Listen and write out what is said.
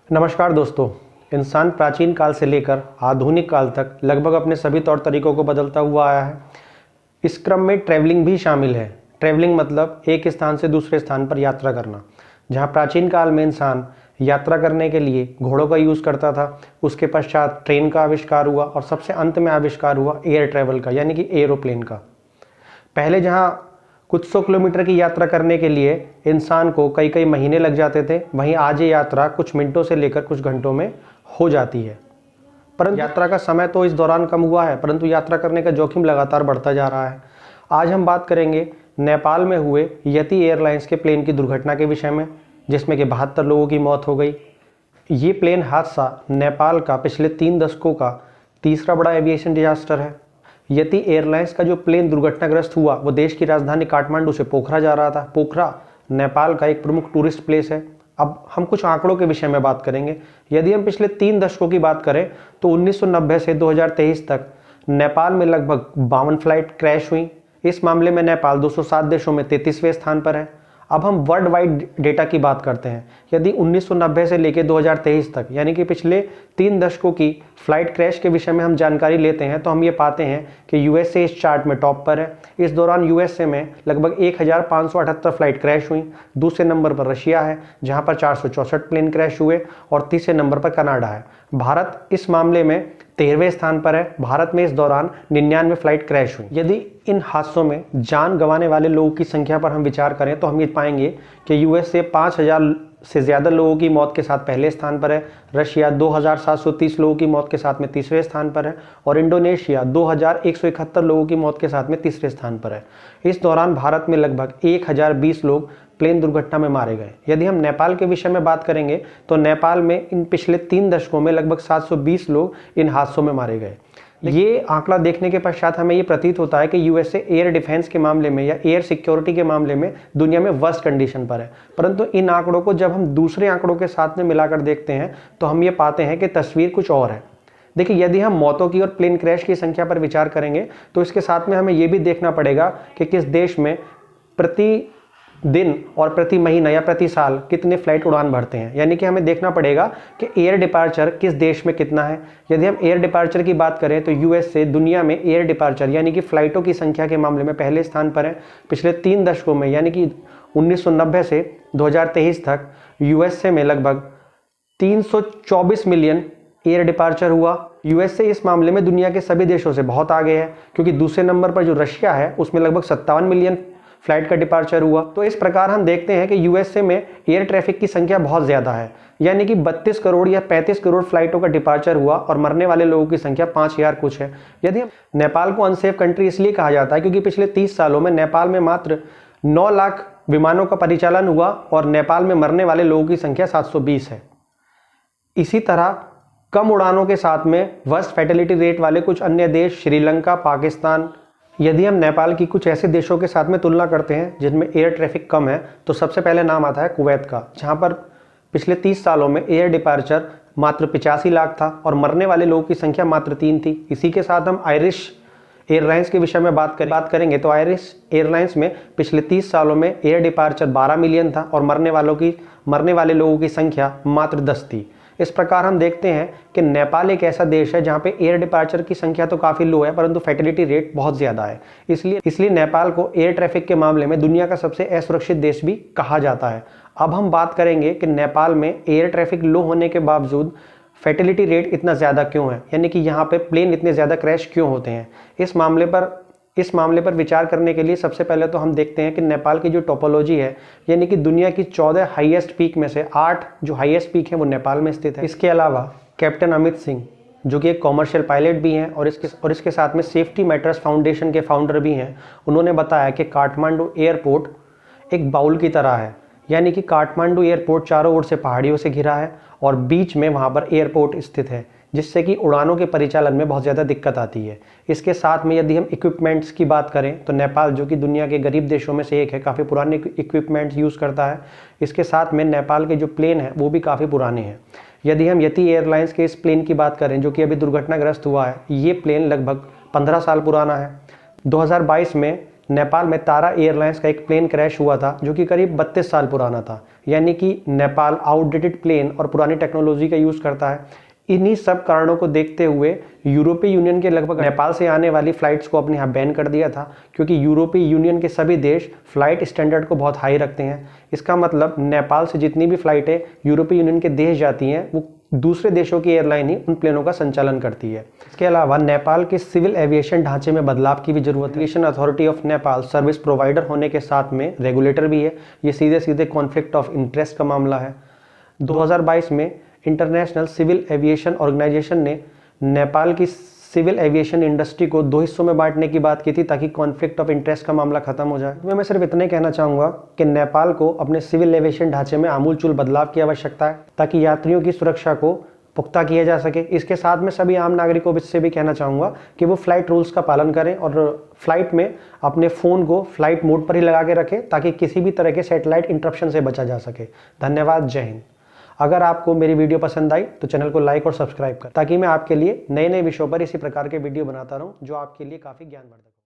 नमस्कार दोस्तों। इंसान प्राचीन काल से लेकर आधुनिक काल तक लगभग अपने सभी तौर तरीकों को बदलता हुआ आया है। इस क्रम में ट्रैवलिंग भी शामिल है। ट्रैवलिंग मतलब एक स्थान से दूसरे स्थान पर यात्रा करना। जहाँ प्राचीन काल में इंसान यात्रा करने के लिए घोड़ों का यूज़ करता था, उसके पश्चात ट्रेन का आविष्कार हुआ और सबसे अंत में आविष्कार हुआ एयर ट्रैवल का, यानी कि एरोप्लेन का। पहले जहाँ कुछ 100 किलोमीटर की यात्रा करने के लिए इंसान को कई कई महीने लग जाते थे, वहीं आज ये यात्रा कुछ मिनटों से लेकर कुछ घंटों में हो जाती है। परंतु यात्रा का समय तो इस दौरान कम हुआ है, परंतु यात्रा करने का जोखिम लगातार बढ़ता जा रहा है। आज हम बात करेंगे नेपाल में हुए यति एयरलाइंस के प्लेन की दुर्घटना के विषय में, जिसमें कि 72 लोगों की मौत हो गई। ये प्लेन हादसा नेपाल का पिछले 3 दशकों का तीसरा बड़ा एविएशन डिजास्टर है। यति एयरलाइंस का जो प्लेन दुर्घटनाग्रस्त हुआ वो देश की राजधानी काठमांडू से पोखरा जा रहा था। पोखरा नेपाल का एक प्रमुख टूरिस्ट प्लेस है। अब हम कुछ आंकड़ों के विषय में बात करेंगे। यदि हम पिछले 3 दशकों की बात करें तो 1990 से 2023 तक नेपाल में लगभग 52 फ्लाइट क्रैश हुई। इस मामले में नेपाल 207 देशों में 33वें स्थान पर है। अब हम वर्ल्ड वाइड डेटा की बात करते हैं। यदि 1990 से लेकर 2023 तक, यानी कि पिछले 3 दशकों की फ्लाइट क्रैश के विषय में हम जानकारी लेते हैं तो हम ये पाते हैं कि यूएसए इस चार्ट में टॉप पर है। इस दौरान यूएसए में लगभग 1578 फ्लाइट क्रैश हुई। दूसरे नंबर पर रशिया है, जहां पर 464 प्लेन क्रैश हुए, और तीसरे नंबर पर कनाडा है। भारत इस मामले में 13वें स्थान पर है। भारत में इस दौरान 99 फ्लाइट क्रैश हुई। यदि इन हादसों में जान गंवाने वाले लोगों की संख्या पर हम विचार करें तो हम ये पाएंगे कि यूएसए 5000 से ज़्यादा लोगों की मौत के साथ पहले स्थान पर है। रशिया 2730 लोगों की मौत के साथ में तीसरे स्थान पर है, और इंडोनेशिया 2171 लोगों की मौत के साथ में तीसरे स्थान पर है। इस दौरान भारत में लगभग 1020 लोग प्लेन दुर्घटना में मारे गए। यदि हम नेपाल के विषय में बात करेंगे तो नेपाल में इन पिछले 3 दशकों में लगभग 720 लोग इन हादसों में मारे गए। ये आंकड़ा देखने के पश्चात हमें ये प्रतीत होता है कि यूएसए एयर डिफेंस के मामले में या एयर सिक्योरिटी के मामले में दुनिया में वर्स्ट कंडीशन पर है। परंतु इन आंकड़ों को जब हम दूसरे आंकड़ों के साथ में मिलाकर देखते हैं तो हम ये पाते हैं कि तस्वीर कुछ और है। देखिए, यदि हम मौतों की और प्लेन क्रैश की संख्या पर विचार करेंगे तो इसके साथ में हमें ये भी देखना पड़ेगा कि किस देश में प्रति दिन और प्रति महीना या प्रति साल कितने फ्लाइट उड़ान भरते हैं। यानी कि हमें देखना पड़ेगा कि एयर डिपार्चर किस देश में कितना है। यदि हम एयर डिपार्चर की बात करें तो यूएस से दुनिया में एयर डिपार्चर यानी कि फ्लाइटों की संख्या के मामले में पहले स्थान पर है। पिछले 3 दशकों में, यानी कि 1990 से 2023 तक यूएसए में लगभग 324 मिलियन एयर डिपार्चर हुआ। यूएसए इस मामले में दुनिया के सभी देशों से बहुत आगे है, क्योंकि दूसरे नंबर पर जो रशिया है उसमें लगभग 57 मिलियन फ्लाइट का डिपार्चर हुआ। तो इस प्रकार हम देखते हैं कि यूएसए में एयर ट्रैफिक की संख्या बहुत ज़्यादा है, यानी कि 32 करोड़ या 35 करोड़ फ्लाइटों का डिपार्चर हुआ, और मरने वाले लोगों की संख्या 5000 कुछ है। यदि हम नेपाल को अनसेफ कंट्री इसलिए कहा जाता है क्योंकि पिछले 30 सालों में नेपाल में मात्र 9 लाख विमानों का परिचालन हुआ और नेपाल में मरने वाले लोगों की संख्या 720 है। इसी तरह कम उड़ानों के साथ में वर्स्ट फैटेलिटी रेट वाले कुछ अन्य देश, श्रीलंका, पाकिस्तान। यदि हम नेपाल की कुछ ऐसे देशों के साथ में तुलना करते हैं जिनमें एयर ट्रैफिक कम है तो सबसे पहले नाम आता है कुवैत का, जहां पर पिछले 30 सालों में एयर डिपार्चर मात्र 85 लाख था और मरने वाले लोगों की संख्या मात्र 3 थी। इसी के साथ हम आयरिश एयरलाइंस के विषय में बात करेंगे तो आयरिश एयरलाइंस में पिछले 30 सालों में एयर डिपार्चर 12 मिलियन था और मरने वाले लोगों की संख्या मात्र 10 थी। इस प्रकार हम देखते हैं कि नेपाल एक ऐसा देश है जहां पे एयर डिपार्चर की संख्या तो काफ़ी लो है, परंतु फैटेलिटी रेट बहुत ज़्यादा है। इसलिए नेपाल को एयर ट्रैफिक के मामले में दुनिया का सबसे असुरक्षित देश भी कहा जाता है। अब हम बात करेंगे कि नेपाल में एयर ट्रैफिक लो होने के बावजूद फैटेलिटी रेट इतना ज़्यादा क्यों है, यानी कि यहाँ पे प्लेन इतने ज़्यादा क्रैश क्यों होते हैं। इस मामले पर विचार करने के लिए सबसे पहले तो हम देखते हैं कि नेपाल की जो टोपोलॉजी है, यानी कि दुनिया की 14 हाईएस्ट पीक में से 8 जो हाईएस्ट पीक है वो नेपाल में स्थित है। इसके अलावा कैप्टन अमित सिंह, जो कि एक कॉमर्शियल पायलट भी हैं और इसके साथ में सेफ्टी मैटर्स फाउंडेशन के फाउंडर भी हैं, उन्होंने बताया कि काठमांडू एयरपोर्ट एक बाउल की तरह है। यानी कि काठमांडू एयरपोर्ट चारों ओर से पहाड़ियों से घिरा है और बीच में वहाँ पर एयरपोर्ट स्थित है, जिससे कि उड़ानों के परिचालन में बहुत ज़्यादा दिक्कत आती है। इसके साथ में यदि हम इक्विपमेंट्स की बात करें तो नेपाल, जो कि दुनिया के गरीब देशों में से एक है, काफ़ी पुराने इक्विपमेंट्स यूज़ करता है। इसके साथ में नेपाल के जो प्लेन हैं वो भी काफ़ी पुराने हैं। यदि हम यति एयरलाइंस के इस प्लेन की बात करें जो कि अभी दुर्घटनाग्रस्त हुआ है, ये प्लेन लगभग 15 साल पुराना है। 2022 में नेपाल में तारा एयरलाइंस का एक प्लेन क्रैश हुआ था जो कि करीब 32 साल पुराना था। यानी कि नेपाल आउटडेटेड प्लेन और पुरानी टेक्नोलॉजी का यूज़ करता है। इन्हीं सब कारणों को देखते हुए यूरोपीय यूनियन के लगभग नेपाल से आने वाली फ़्लाइट्स को अपने यहाँ बैन कर दिया था, क्योंकि यूरोपीय यूनियन के सभी देश फ़्लाइट स्टैंडर्ड को बहुत हाई रखते हैं। इसका मतलब नेपाल से जितनी भी फ़्लाइटें यूरोपीय यूनियन के देश जाती हैं वो दूसरे देशों की एयरलाइन ही उन प्लेनों का संचालन करती है। इसके अलावा नेपाल के सिविल एविएशन ढांचे में बदलाव की भी जरूरत है। Aviation authority of Nepal service provider होने के साथ में रेगुलेटर भी है। ये सीधे सीधे कॉन्फ्लिक्ट ऑफ इंटरेस्ट का मामला है। 2022 में इंटरनेशनल सिविल एविएशन ऑर्गेनाइजेशन ने नेपाल की सिविल एविएशन इंडस्ट्री को 2 हिस्सों में बांटने की बात की थी, ताकि कॉन्फ्लिक्ट ऑफ इंटरेस्ट का मामला खत्म हो जाए। मैं सिर्फ इतना ही कहना चाहूँगा कि नेपाल को अपने सिविल एविएशन ढांचे में आमूलचूल बदलाव की आवश्यकता है, ताकि यात्रियों की सुरक्षा को पुख्ता किया जा सके। इसके साथ में सभी आम नागरिकों से भी कहना चाहूँगा कि वो फ्लाइट रूल्स का पालन करें और फ्लाइट में अपने फ़ोन को फ्लाइट मोड पर ही लगा के रखें, ताकि किसी भी तरह के सैटेलाइट इंटरप्शन से बचा जा सके। धन्यवाद। जय हिंद। अगर आपको मेरी वीडियो पसंद आई तो चैनल को लाइक और सब्सक्राइब करें, ताकि मैं आपके लिए नए नए विषयों पर इसी प्रकार के वीडियो बनाता रहूं जो आपके लिए काफ़ी ज्ञानवर्धक।